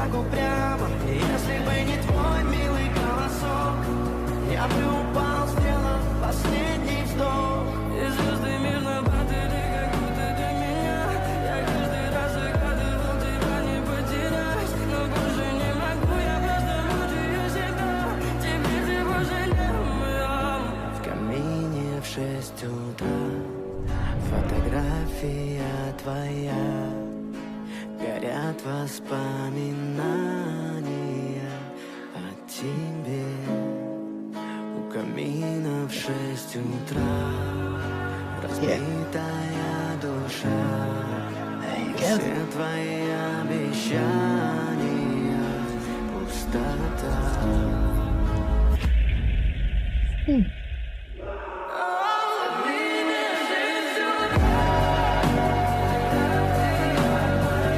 так упрямо. И если бы не твой милый голосок, я бы упал, сделав последний вздох. И звезды мирно падали, как будто для меня. Я каждый раз загадывал тебя не потерять, но больше не могу, я просто мучаю себя. Теперь ты больше не моя. В камине в 6 утра фотография твоя, горят воспоминания о тебе. У камина в 6 утра разбитая душа, все твои обещания пустота.